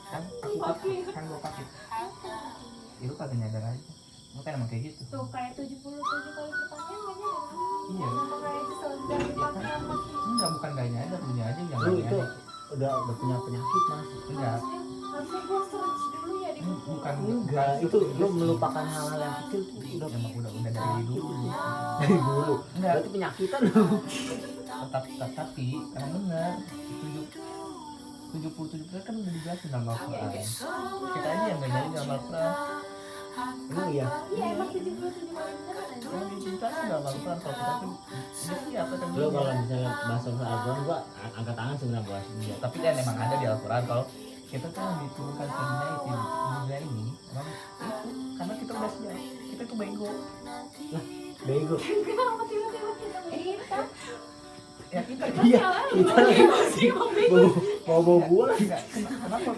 Kan aku pakai, kan gue pakai. Itu kagak nyadar aja. Makanya emang kayak gitu. Tuh kayak 77 kali pertanyaan gak nyadar. Iya. Kenapa kayak itu selalu dipakai sama si. Enggak, bukan gak nyadar, punya aja yang Lu gak itu nyadar. udah punya penyakit mas. Enggak, Harusnya gue search dulu ya di buku. bukan Enggak, itu lu melupakan hal-hal yang kecil tuh udah emang udah dari dulu. dari dulu. Enggak, Berarti penyakitan lu. tapi karena benar 77% kan udah dijelasin dalam Al-Quran. Kita aja yang gak jadi dalam Al-Quran. Emang iya. Iya emang 77 kali beneran aja. Yang dijelasin dalam Al-Quran kalau kita tuh udah siap kan Lu kalau misalnya bahasa Al-Quran gua angkat tangan sebenarnya bos. iya, tapi kan emang ada di Al-Quran kalau kita tuh yang diturunkan ke dunia ini emang itu karena kita udah siap, kita tuh bego. Bego. Kenapa tiba-tiba kita begitu? Ya kita Iya, kita mau bawa gua lagi. enggak, kenapa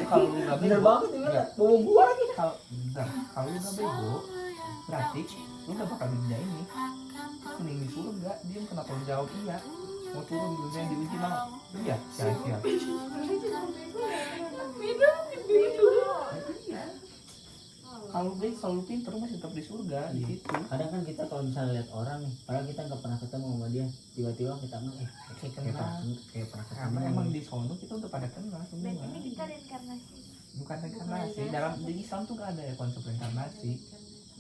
kalau lu nggak Bener bego banget ini enggak, bawa gua lagi. kalau bentar, kalau lu nggak bego berarti lu nggak bakal di dunia ini. Mending di surga, dia kenapa lu jawab iya mau turun di dunia yang diuji mau iya siap. Beda, beda. Iya. Kalau lu pinter masih tetap di surga di situ. Kadang kan kita kalau misalnya lihat orang nih, padahal kita nggak pernah ketemu sama dia, tiba-tiba kita Kayak kenal. kayak pernah ketemu. Karena emang di sono kita udah pada kenal semua. Dan ini kita reinkarnasi. Bukan reinkarnasi. Dalam di Islam tuh gak ada ya konsep reinkarnasi.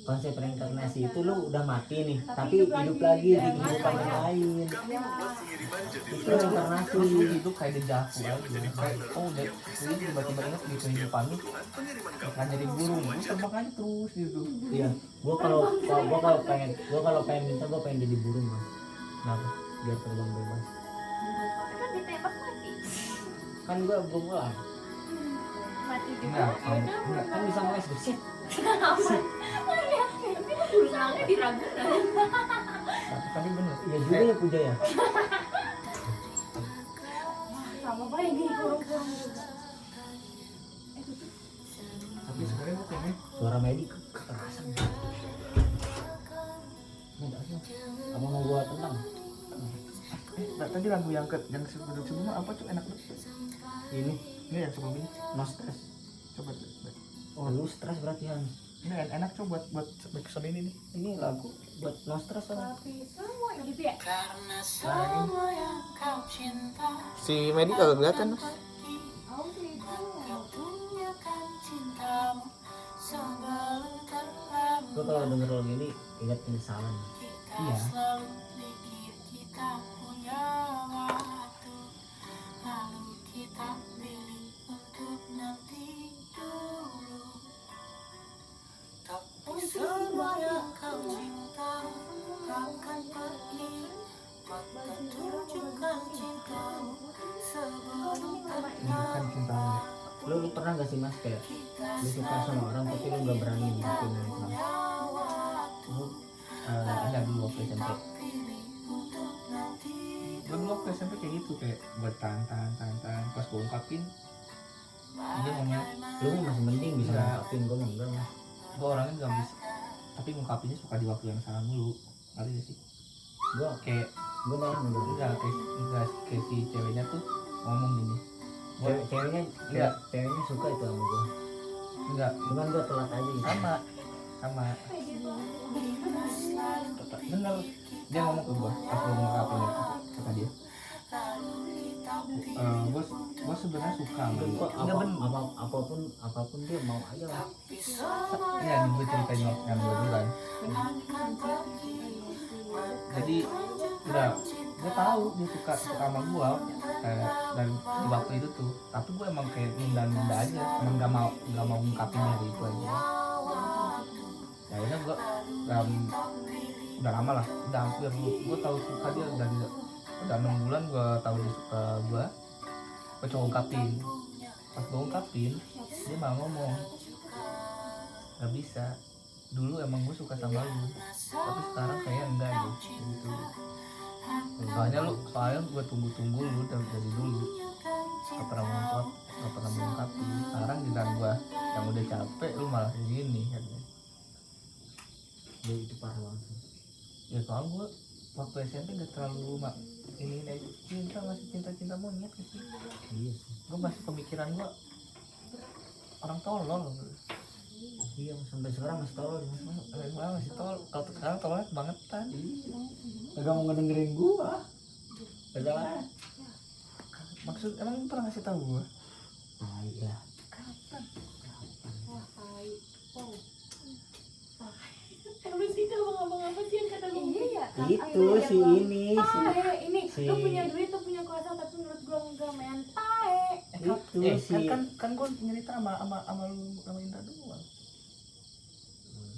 Konsep reinkarnasi itu lu udah mati nih, tapi hidup hidup lagi. lagi di kehidupan yang lain. Itu reinkarnasi. Terus lu hidup kayak dejavu aja. Kayak udah lu tiba-tiba ingat di kehidupan lu kan jadi burung. Lu terbang aja terus gitu. Iya. Gua kalau pengen minta gua pengen jadi burung mas. Kenapa? Biar terbang bebas. Tapi kan ditembak mati. Kan gua belum mulai. Mati juga. Enggak, Ya udah. Enggak, kan bisa mulai sedikit. Aman. Tapi kan burungnya diragukan. Tapi bener. Iya juga ya Puja ya. Sama apa yang gini kurung-kurung juga. Tapi sebenarnya gue pengen Suara Medi kekerasan. Apa mau gua tentang? tadi lagu yang sebelumnya apa tuh enak banget. Ini Yang sebelum ini no stress. coba. Oh lu stres berarti Han. Ini enak coba buat episode ini nih. Ini lagu buat no stress kan. Tapi semua gitu ya. Si Medi kagak kelihatan mas. Aku sih itu. Gua kalau denger lagu ini ingat penyesalan. Iya. Bukan cintanya. Lu pernah gak sih mas kayak lu suka sama orang tapi lu gak berani ngungkapin itu? Lu ada dulu waktu SMP. Gue dulu waktu SMP kayak gitu kayak buat tahan. Pas gue ungkapin dia ngomong Lu mah masih mending bisa Enggak. ngungkapin, gua mah enggak mas. gue orangnya gak bisa. Tapi ngungkapinnya suka di waktu yang salah mulu. Ngerti gak sih? Gua Kayak malah enggak. kayak si ceweknya tuh ngomong gini. Ceweknya Enggak. ceweknya suka itu sama gua. Enggak, Cuman gua telat aja gitu. sama bener, dia ngomong ke gua pas gua ngungkapin itu kata dia gue sebenarnya suka sama dia. Gua Enggak bener. apapun dia mau aja lah. Iya nih gue ceritain yang gue bilang. Jadi udah gue tahu dia suka sama gue dan di waktu itu tuh. Tapi gue emang kayak nunda aja, emang nggak mau ungkapin dari itu aja. Ya udah gue udah lama lah, udah hampir gue tahu suka dia udah 6 bulan gue tahu dia suka gue coba ungkapin. Pas gue ungkapin dia malah ngomong nggak bisa, dulu emang gue suka sama lu tapi sekarang kayak enggak gitu. Soalnya gue tunggu lu dari dulu nggak pernah mengungkapin. Sekarang giliran gue yang udah capek lu malah kayak gini katanya. Dia itu parah banget. Ya soalnya gue waktu SMP gak terlalu ini cinta masih cinta monyet gitu. Iya sih. Gue masih pemikiran gue orang tolol. Iya sampai sekarang masih tolol Mas. Masih tolol. Kalau sekarang tolol banget kan. Kagak mau ngedengerin gua. Padahal Maksud emang lu pernah ngasih tahu gue? ah iya. Kapan? Wah, tai. Wow. Lu sih abang-abang apa sih yang kata lu? Iya ya. Itu si ini si Ini si- lu punya duit, lu punya kuasa, tapi menurut gua enggak main tae. itu si kan gue nyerita sama lu sama Indra doang.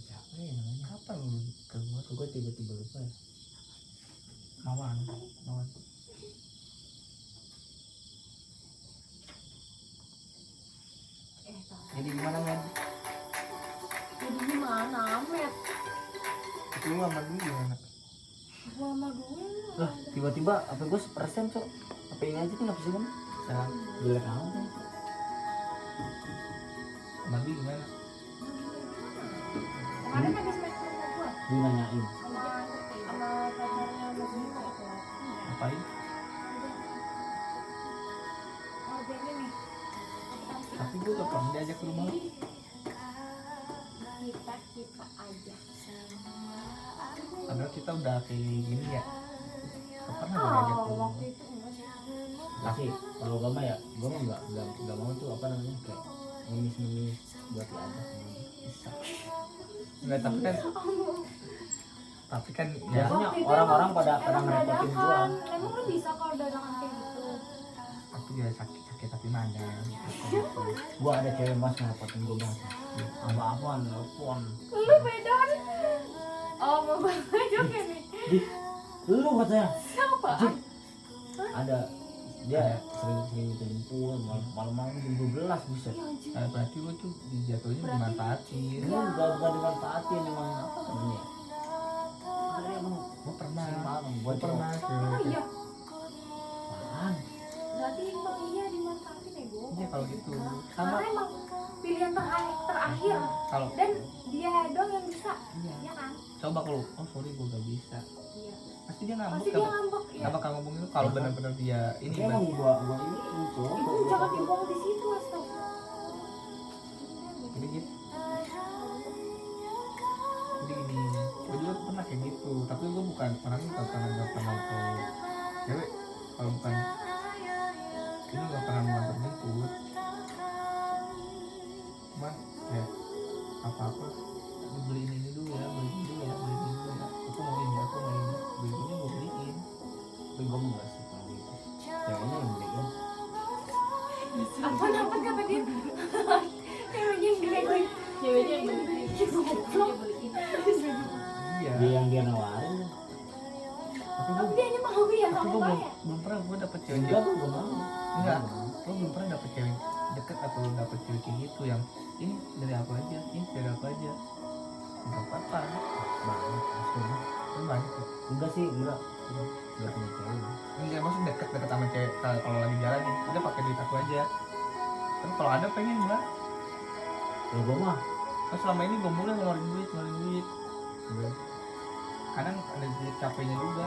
siapa ya namanya? Kapan lu ke gue? Gua tiba-tiba lupa. Ya. Mawan. Jadi gimana men? Jadi gimana, Met? Lu sama dulu gimana? Gua sama dulu. Lah tiba-tiba apa gua 1% cok. Apa ini aja kenapa sih kan? Sekarang Jelek amat. sama dulu gimana? Kemarin habis main sama gua. Dia nanyain. Sama pacarnya Mas Bimo itu. Ngapain? Ngerjain ini. Tapi gue udah pernah diajak ke rumah lu. Kita aja. Padahal kita udah kayak gini ya. Gak pernah gue diajak ke rumah. Waktu itu enggak sih. Tapi kalau gua mah ya, gua mah nggak mau tuh apa namanya kayak ngemis buat diajak. Bisa. Enggak, tapi kan ya Biasanya Waktu itu orang-orang emang- pada emang ngerepotin gua. dadakan. Emang lu bisa kalau dadakan kayak gitu? aku juga sakit tapi mana Gua ada cewek mas ngerepotin gua banget. Apa-apaan nelfon. Lu beda. Oh, mau banget juga nih. Di lu katanya Siapa? ada dia sering itu jemput malam-malam jam 12 bisa. berarti gue tuh dijatuhnya dimanfaatin. Ini enggak dimanfaatin emang apa namanya? Ada emang Gue pernah malam gue gua pernah Oh iya. apaan? Berarti emang iya dimanfaatin ya, Go. iya kalau gitu Karena sama emang pilihan terakhir kalau dan dia doang yang bisa. iya Ya kan? coba kalau oh sorry gue gak bisa Iya. pasti dia ngambek Pasti dia ngambek ya. gak bakal ngomong itu kalau benar-benar dia ini Dia emang gua ini cowok. Itu jangan dibuang di situ, astagfirullah. jadi gitu jadi gini gue juga pernah kayak gitu tapi gue bukan orangnya gak pernah ke cewek kalau bukan ini gak pernah nganter jemput cuman ya apa-apa beliin ini dulu ya aku mau ini beliinnya gue beliin Tapi gua enggak sih kalau gitu. Ceweknya yang beliin. Apa kata dia? Ceweknya yang beliin. Ceweknya yang beliin. Goblok. iya Dia yang dia nawarin. tapi Tapi gue dia hanya mau ya, tapi nggak gue mau belum bayar. belum pernah gue dapet cewek Enggak gua mau. enggak lo belum pernah dapet cewek deket atau dapet cewek kayak gitu yang ini dari aku aja nggak apa-apa Banget maksudnya. kan banyak tuh. Enggak sih, enggak punya cewek. enggak maksud deket sama cewek kalau lagi jalan nih udah pakai duit aku aja tapi kalau ada pengen enggak Ya gua mah kan selama ini gue mulai ngeluarin duit enggak. kadang ada duit capeknya juga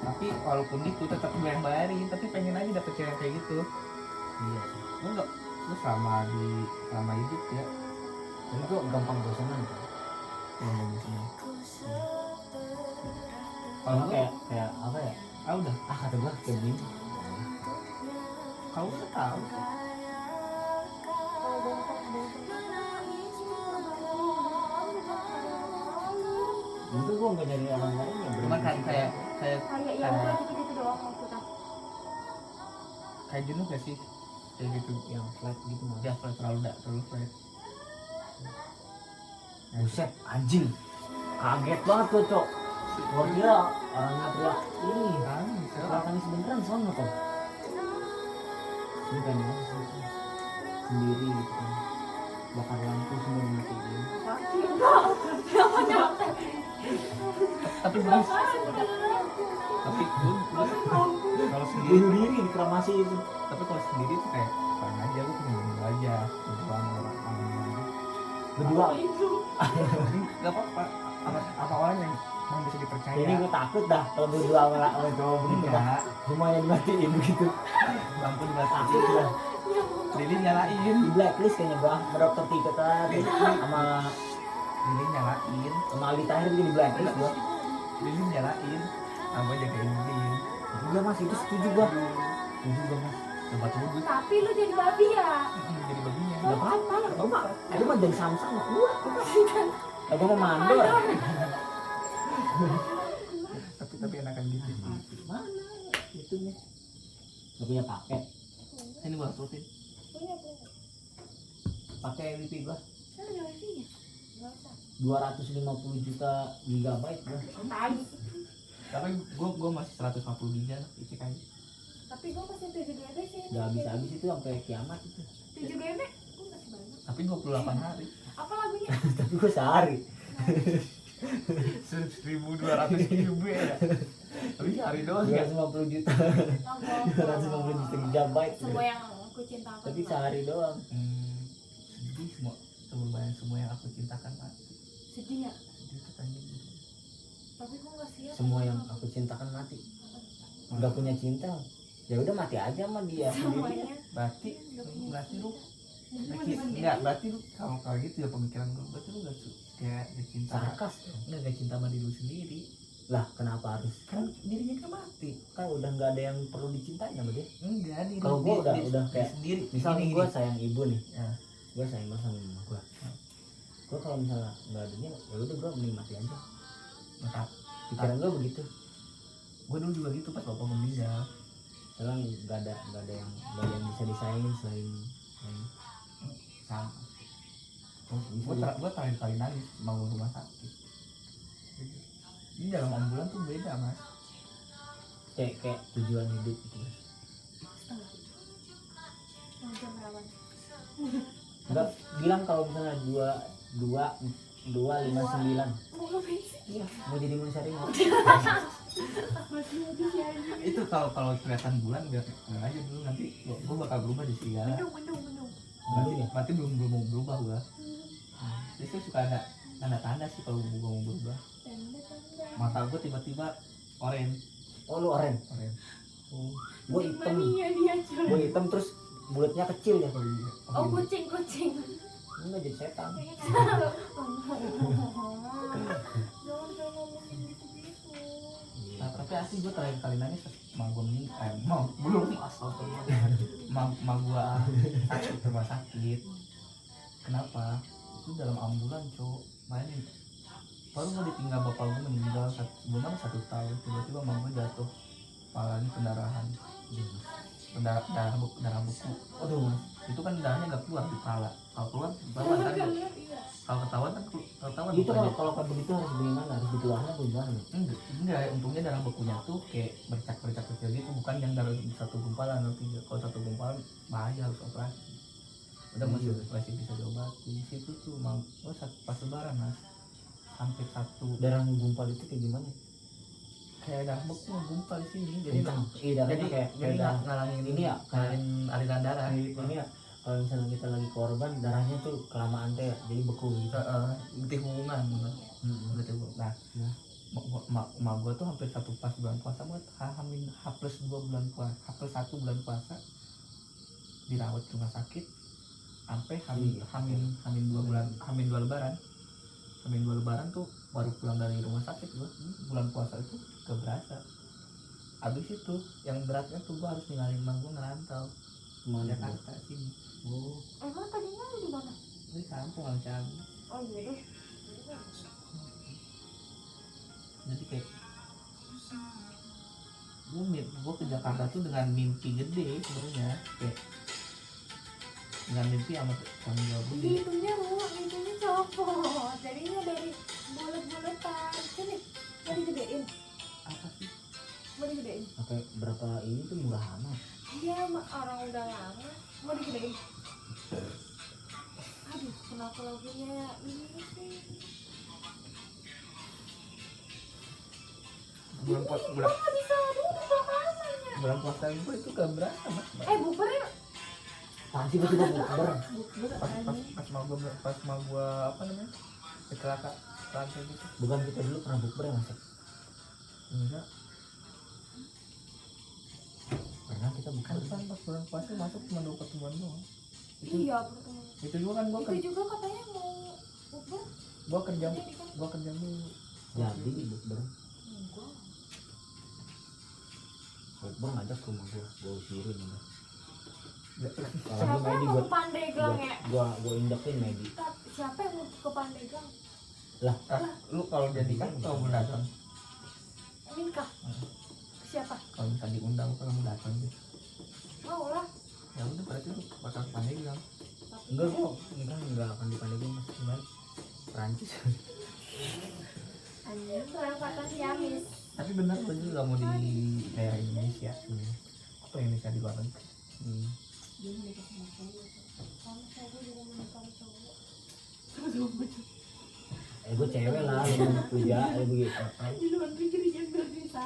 tapi walaupun itu tetap gue yang bayarin tapi pengen aja dapet cewek kayak gitu Iya sih. gue enggak gue selama hidup ya Tapi gua gampang bosanan kan. yang bagusnya Kalau kalau gue kayak apa ya? udah Kata gua kayak gini. kalau gue tahu Itu gua enggak dari orang lain ya. cuman kan kayak Kayak ya udah gitu doang maksudnya. kayak jenuh gak sih kayak gitu Yang flat gitu mah. ya terlalu flat Buset, anjing. Kaget banget gua, Cok. Gua kira orangnya teriak ini. kan bisa Teriak tangis beneran soalnya kok. Ini kan ya, sendiri gitu kan. Bakar lampu semua dimatiin. tapi gue kalau sendiri Bunuh diri di kremasi itu. tapi kalau sendiri tuh kayak pengen aja gue pengen bunuh aja bunuh orang Berdua. nggak apa-apa apa orang yang emang bisa dipercaya. Jadi gue takut dah kalau berdua sama cowok begitu dah. Enggak, Semuanya dimatiin begitu. lampu Takut dimatiin, dah. lilin nyalain, Di blacklist kayaknya gua sama dokter Tika tadi sama lilin nyalain, Aldi Tahir juga di blacklist gua. lilin nyalain, lampu jagain lilin. Iya mas itu setuju gua. Setuju gua mas. Tempat wudhu, Tapi lu jadi babi ya. jadi baginya. Gak apa-apa, gua mah jadi Samsung mah kuat. Gua mau mandor. Tapi enakan gitu sih. Mana itu nih? Gak punya paket. Ini buat rutin. Punya. Pakai wifi gua Kan ada wifi-nya. Enggak usah. 250 juta gigabyte gua. Tadi. Tapi gua masih 150 giga isi kayu. Tapi gua masih 7 GB sih. Gak habis-habis itu sampai kiamat itu. 7 GB? Gua masih banyak. Tapi 28 hari. Apa lagunya? Tapi gua sehari. 1.200 GB ya. Tapi sehari doang ya. 250 juta. Oh, 250 juta gigabyte. Semua yang aku cintakan. Tapi sehari doang. Sedih semua yang aku cintakan mati. Sedih ya. Sedih katanya gitu. Tapi gua enggak siap. Semua yang aku cintakan mati. Gak punya cinta. Ya udah mati aja sama dia sendiri. Semuanya. Berarti lu berarti lu kalau gitu ya pemikiran lu, berarti lu gak cinta. Sarkas. Gak cinta sama diri lu sendiri. Lah kenapa harus? Kan dirinya kan mati. Kan udah nggak ada yang perlu dicintanya sama dia. Enggak, diri Kalau gua udah diri kayak sendiri. misalnya Gini, gue gini. sayang ibu nih, Ya. gue sayang banget sama mama gue. Gue kalau misalnya nggak ada dia, ya udah gue mending mati aja. Maka Pikiran gue begitu. gue dulu juga gitu pas bapak meninggal. Sekarang nggak ada yang bisa disayangin selain Sama. bisa dia. Gue terakhir kali nangis bangun rumah sakit. Ini dalam ambulan tuh beda mas. kayak tujuan hidup gitu. Setengah. Mau jam berapa? Enggak bilang kalau misalnya 259 Mau ngapain sih? iya mau jadi manusia harimau. Masih mau disiarin. Itu kalau kelihatan bulan biar aja dulu nanti gue bakal berubah di serigala. Mendung. Berarti belum mau berubah gue. Terus suka ada tanda-tanda sih kalau gue mau berubah. Tanda-tanda. Mata gue tiba-tiba oranye. Oh lu oren. Gue hitam. Mania dia cuy. Gue hitam terus bulatnya kecil ya. Oh iya. Oh kucing. Enggak jadi setan. Jangan ngomongin gitu-gitu. Nah, tapi asli gue terakhir kali nangis pas gue meninggal. Belum astagfirullah. Ma gue sakit rumah sakit. Kenapa? Itu dalam ambulan cowok. Mainin. Baru mau ditinggal bapak gue meninggal belum 1 tahun. Tiba-tiba mama gue jatuh. Kepalanya pendarahan. Darah beku. Aduh mas. Itu kan darahnya nggak keluar di kepala. Kalau keluar ketahuan kan. Kalau ketahuan kan ketahuan. Itu kalau kayak begitu harus bagaimana? Harus dikeluarkan atau gimana? Enggak, untungnya darah bekunya tuh kayak bercak kecil gitu, bukan yang darah satu gumpalan. Nanti kalau satu gumpalan bahaya, harus operasi. Udah masih bisa diobati. Di situ tuh pas lebaran mas, hampir satu Darah gumpal itu kayak gimana? kayak darah beku gumpal di sini. Jadi darahnya kayak darah ngalangin ini ya, ngalangin aliran darah. ini ya. Kalau misalnya kita lagi korban, darahnya tuh kelamaan teh ya, jadi beku gitu. Berarti hubungan, berarti hubungan. Nah, mak gue tuh hampir satu pas bulan puasa buat H+2 bulan puasa, H+1 bulan puasa dirawat di rumah sakit sampai hamin 2 bulan, hamin 2 lebaran tuh baru pulang dari rumah sakit gue. Bulan puasa itu gak berasa. Abis itu yang beratnya tuh gue harus ninggalin mak gue ngerantau Mana Jakarta sini. Oh, Emang tadinya di mana? Di kampung Alcam. Oh iya deh. Jadi kayak gue ke Jakarta tuh dengan mimpi gede sebenarnya, kayak dengan mimpi sama tanggung jawab gede. Hidungnya hidungnya copot. Jadinya dari bulat-bulatan. Sini, mau digedein. Apa sih? Mau digedein. pakai berapa ini tuh murah amat. Iya, orang udah lama. Mau digedein. Aduh, kenapa lagunya ini sih? Bulan puasa Nggak bisa duduk rasanya. bulan puasa gue itu gak berasa mas. Bukurnya Pasti tiba-tiba bukber. bukber Pas mau gue apa namanya kecelakaan rantai gitu. Bukan kita dulu pernah bukber ya Mas? Enggak, Pernah kita kan bukber. pas bulan puasa masuk cuma 2 pertemuan doang. Iya pertemuan. Itu juga kan Itu juga katanya mau bukber. gua kerja Jadi kan dulu. Jadi bukber. enggak. Bukber ngajak ke rumah gua usirin udah. Kalau Siapa ini Medi yang mau gua ke Pandeglang ya? gua indekin Medi. Siapa yang mau ke Pandeglang? Ah, lu kalau jadi kan kalau mau datang, Nikah. Siapa? kalau misalnya diundang kalau mau datang gitu. Mau lah. Ya udah berarti lu bakal ke Pandeglang. Enggak kok, enggak akan dipandegin Mas. Gimana? Prancis. Anjir, kelewatan Siamis. Tapi benar gua juga gak mau di daerah Indonesia. Aku pengen nikah di luar negeri. Dia mau nikah sama cowok. Sama cowok juga mau nikah sama cowok. Gue cewek lah, lu kerja begitu. Di luar negeri yang bisa.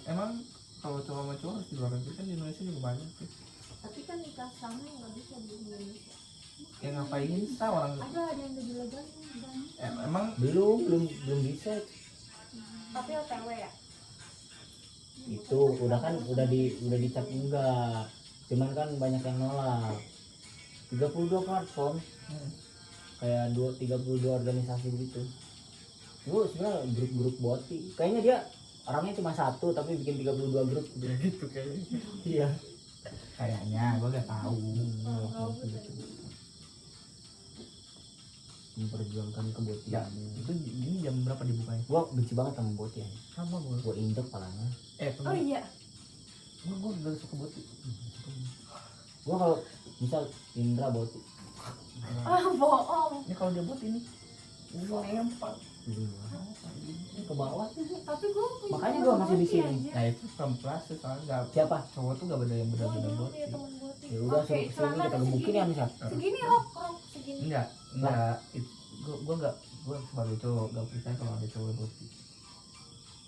Emang kalau cowok sama cowok harus di luar negeri, kan di Indonesia juga banyak sih. Tapi kan nikah sama nggak bisa di Indonesia. Ya ngapain sih orang? Ada yang udah dilegalin banyak. Emang Belum bisa. Tapi OTW ya. Itu udah dicap enggak. Cuman kan banyak yang nolak. 32 platform. Kayak 32 organisasi gitu. Gue sebenarnya grup boti. Kayaknya dia orangnya cuma satu tapi bikin 32 grup gitu kayaknya. Iya. Kayaknya gua gak tahu. Memperjuangkan Ya, kebotian. itu ini jam berapa dibukanya? Gua benci banget sama boti ya. Sama gua. Gua injek palanya. Oh iya. Gua gak suka boti. Gua kalau misal Indra boti. Ah bohong. Ini kalau dia boti ini, gua lempar. Ke bawah. Tapi gue punya Makanya teman gua masih di boti, sini. anjir. Nah itu peremplase soalnya nggak, Siapa? cowok tuh gak beda yang Gua benar-benar dulu boti. punya teman boti. Ya udah Oke, sini celananya kita gebukin ya segini. misal. Segini rok segini. Enggak. Gua sebagai cowok gak percaya kalau ada cowok boti.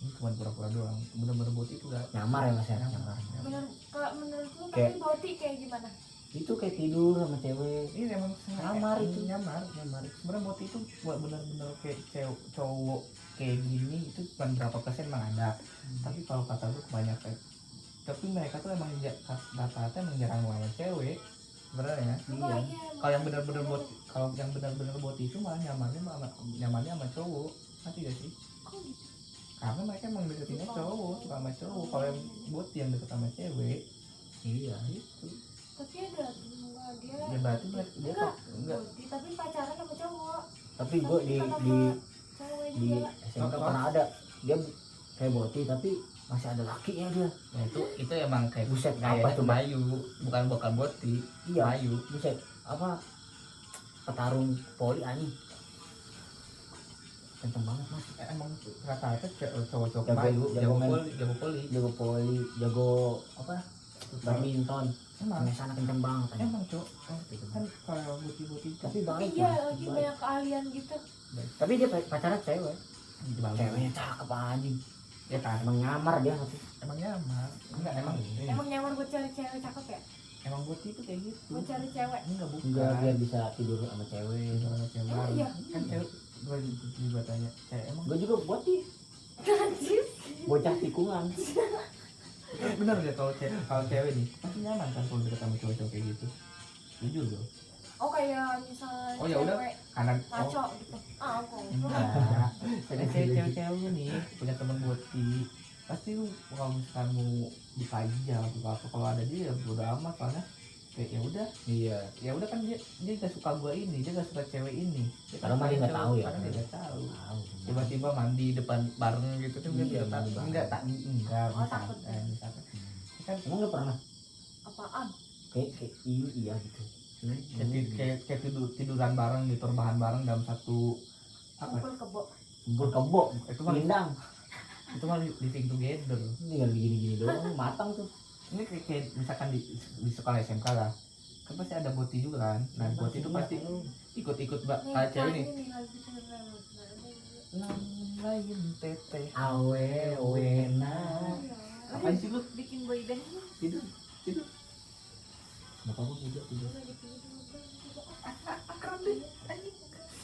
Ini cuma pura-pura doang. Benar-benar boti itu gak Nyamar ya Mas ya. nyamar. Bener, kalau menurut lu Kayak- tapi boti kayak gimana? Itu kayak tidur sama cewek. Ini emang Nyamar itu. nyamar. Sebenarnya boti itu buat benar-benar kayak cowok kayak gini itu cuma berapa persen emang ada. Tapi kalau kata gue kebanyakan. Tapi mereka tuh emang rata-rata emang jarang ngelawan cewek. Sebenarnya. Enggak, iya. Kalau yang benar-benar boti, kalau yang benar-benar boti itu malah nyamannya sama cowok. Ngerti gak sih? Kok gitu? Karena mereka emang deketinnya cowok, suka sama cowok. Kalau yang boti yang deket sama cewek, Iya. itu. Tapi ada enggak dia. Ya berarti dia Enggak, enggak. boti tapi pacaran sama cowok. Tapi gue Tapi di sama di cewek di juga. SMK pernah ada dia kayak boti tapi masih ada lakinya dia. Nah itu emang kayak Buset, kayak apa itu tuh? Mayu, bukan boti. Iya. Mayu. Buset, apa petarung poli anjing. Kenceng banget Mas. Emang rata-rata cowok-cowok Jago- Mayu, jago main. jago poli. Jago poli, jago apa? Badminton. Emang Sampai sana kenceng banget anjing. emang cowok kan kalau boti-boti itu Tapi Tapi baik. iya Mas. lagi Baik. banyak keahlian gitu. Tapi dia pacaran cewek. bagus. Ceweknya cakep anjing. Ya kan, Emang nyamar dia tapi. emang nyamar. Enggak emang Emang nyaman buat cari cewek cakep ya? emang boti itu kayak gitu. Buat cari cewek. Enggak bukan. Enggak, dia bisa tidur sama cewek. Sama cewek. Oh, iya. Kan cewek gue juga tanya, emang Gue juga boti. Anjir. Bocah tikungan. benar gak kalau cewek nih pasti nyaman kan kalau deket sama cowok-cowok kayak gitu? Jujur loh. Oh kayak misalnya Oh, ya udah. cewek Karena ngaco gitu. Ah, oke. enggak. Ada cewek-cewek nih punya teman boti. Pasti lu kalau misalkan mau dikaji atau apa, kalau ada dia ya bodo amat, soalnya kayak ya udah kan dia gak suka gua ini, dia gak suka cewek ini. Karena mah dia nggak tahu ya. Karena dia gak tahu. Tahu. Tiba-tiba mandi depan bareng gitu tuh Iya, dia mandi bareng. enggak Oh, takut. misalkan kan Emang lu pernah Apaan? kayak iya gitu. kayak tiduran bareng gitu, rebahan bareng dalam satu apa Kumpul kebo. Kumpul kebo, itu mah pindang. itu mah living together. Tinggal gini-gini doang, matang tuh. Ini kayak misalkan di sekolah SMK lah, kan pasti ada boti juga kan. Nah boti itu pasti ikut kayak cewek nih Nih lagi beneran. lain teteh Awe wena. apa sih lu Bikin boy band lu. tidur Bapak gua juga tidur. Udah bikin boy band juga. akram deh anjing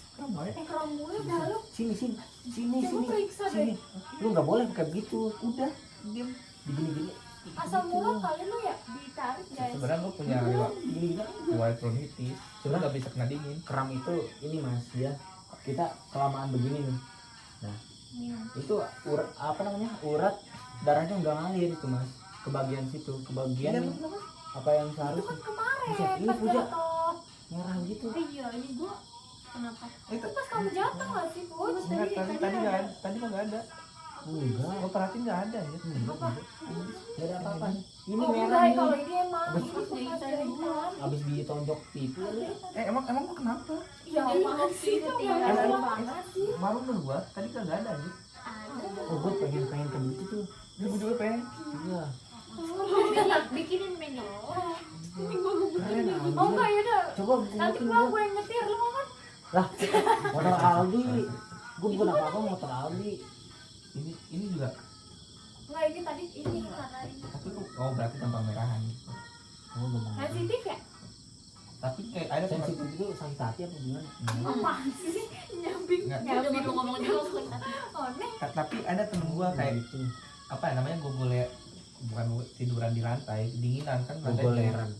akram banget Kram mulu dah lu. sini Coba periksa sini. deh. Lu nggak boleh pakai begitu. Udah diam. Digini-gini. Asal murah kali lu ya ditarik guys. Sebenarnya gue punya riwayat bronkitis, cuma nggak bisa kena dingin. Kram itu ini mas ya, kita kelamaan begini nih. Nah itu urat darahnya udah ngalir itu mas ke bagian situ, ke bagian nih, apa yang Itu seharusnya kan kemarin Buset, ini pas puja. jatuh. merah gitu. Iya ini gua kenapa? Itu Itu pas kamu jatuh nggak sih Put? enggak, tadi nggak ada, tadi mah nggak ada. Enggak, Gue perhatiin nggak ada ya. Apa? nggak ada apa-apa. Ini Oh merah enggak, nih. kalau ini emang Abis- ini bekas jahitan. Abis ditonjok pipi. Emang gue kenapa? Ya apaan sih itu Emang- yang banget sih. Baru dulu gua, tadi kan nggak ada aja. Oh gue pengen ke gitu tuh. Gue juga pengen. Iya. Bikinin menu. Keren Oh anjir. enggak ya udah. Coba Nanti buatin gua gua. yang nyetir lu mau kan? Lah, motor Aldi. Gue bukan apa-apa motor Aldi. Ini juga. Enggak ini tadi ini karena ini. Tapi oh berarti tanpa merahan. Oh, gue mau. Sensitif ya? Tapi kayak ada teman. Sensitif itu sakit hati apa gimana? Apaan sih? Nyambing. Nggak. Nyambing lu ngomong juga Oh nih. Tapi ada temen gua kayak gitu. apa ya namanya, gue boleh bukan tiduran di lantai, kedinginan kan lantai. Gogoleran.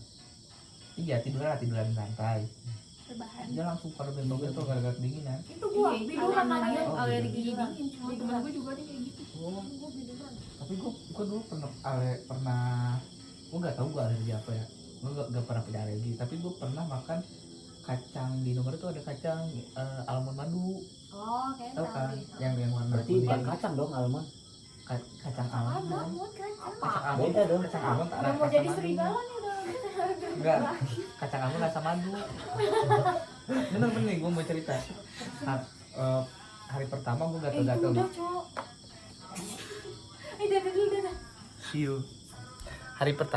Iya tiduran di lantai. Rebahan. Dia langsung pada mobil tuh gara-gara kedinginan. Itu gua biduran namanya. Oh, Alergi dingin. Temen gua juga nih kayak gitu. Oh, Gua biduran. Tapi gue dulu pernah gue nggak tahu gue alergi apa ya. Gue nggak pernah punya alergi. Tapi gue pernah makan kacang di nomor itu, ada kacang almond madu. Oh, kayak Tahu kan? tahu. Yang warna berarti kuning. bukan kacang dong almond. Kacang Ada almond. mood kacang. Kacang almond. Beda dong. Kacang almond tak ada Udah mau rasa jadi madu. serigala nih udah. Enggak, kacang almond rasa madu. Bener nih gue mau cerita. Hari pertama gue gatel-gatel. Udah, Cok. Dadah dulu, dadah. See you. Hari pertama